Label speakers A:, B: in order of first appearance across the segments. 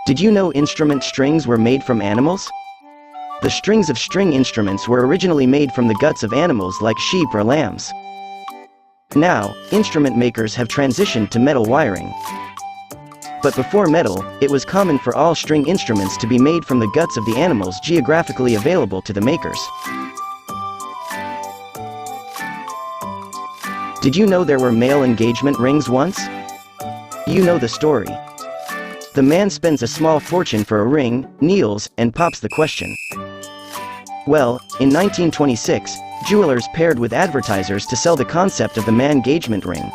A: Did you know instrument strings were made from animals? The strings of string instruments were originally made from the guts of animals like sheep or lambs. Now, instrument makers have transitioned to metal wiring. But before metal, it was common for all string instruments to be made from the guts of the animals geographically available to the makers. Did you know there were male engagement rings once? You know the story. The man spends a small fortune for a ring, kneels, and pops the question. Well, in 1926, jewelers paired with advertisers to sell the concept of the man engagement ring.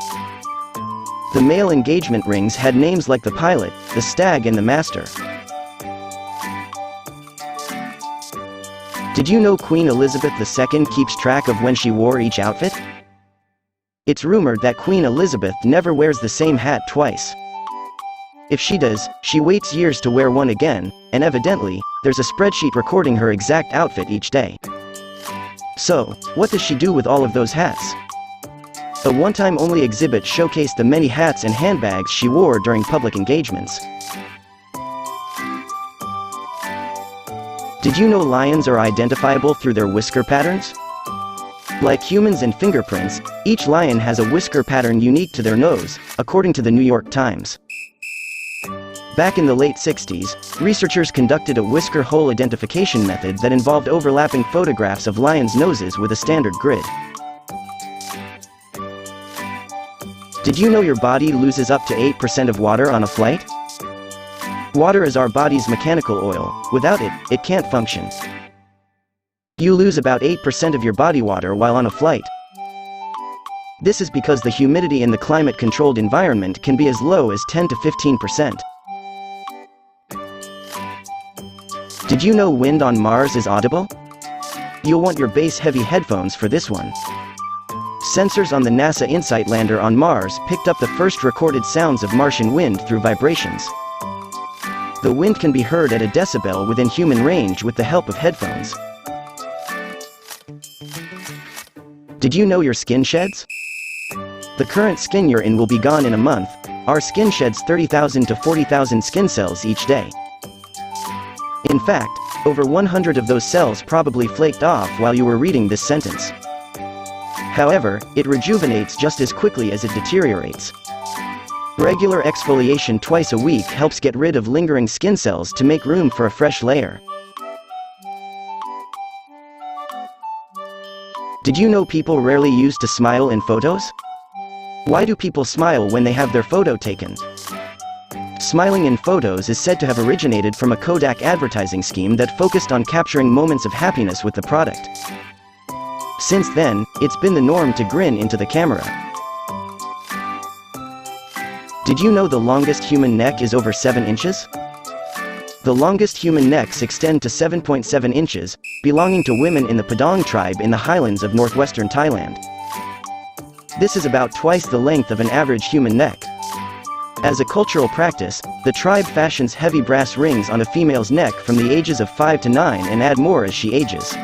A: The male engagement rings had names like the Pilot, the Stag, and the Master. Did you know Queen Elizabeth II keeps track of when she wore each outfit? It's rumored that Queen Elizabeth never wears the same hat twice. If she does, she waits years to wear one again, and evidently, there's a spreadsheet recording her exact outfit each day. So, what does she do with all of those hats? A one-time-only exhibit showcased the many hats and handbags she wore during public engagements. Did you know lions are identifiable through their whisker patterns? Like humans and fingerprints, each lion has a whisker pattern unique to their nose, according to the New York Times. Back in the late 60s, researchers conducted a whisker hole identification method that involved overlapping photographs of lions' noses with a standard grid. Did you know your body loses up to 8% of water on a flight? Water is our body's mechanical oil. Without it, it can't function. You lose about 8% of your body water while on a flight. This is because the humidity in the climate-controlled environment can be as low as 10 to 15%. Did you know wind on Mars is audible? You'll want your bass-heavy headphones for this one. Sensors on the NASA InSight lander on Mars picked up the first recorded sounds of Martian wind through vibrations. The wind can be heard at a decibel within human range with the help of headphones. Did you know your skin sheds? The current skin you're in will be gone in a month. Our skin sheds 30,000 to 40,000 skin cells each day. In fact, over 100 of those cells probably flaked off while you were reading this sentence. However, it rejuvenates just as quickly as it deteriorates. Regular exfoliation twice a week helps get rid of lingering skin cells to make room for a fresh layer. Did you know people rarely use to smile in photos? Why do people smile when they have their photo taken? Smiling in photos is said to have originated from a Kodak advertising scheme that focused on capturing moments of happiness with the product. Since then, it's been the norm to grin into the camera. Did you know the longest human neck is over 7 inches? The longest human necks extend to 7.7 inches, belonging to women in the Padang tribe in the highlands of northwestern Thailand. This is about twice the length of an average human neck. As a cultural practice, the tribe fashions heavy brass rings on a female's neck from the ages of 5 to 9 and add more as she ages.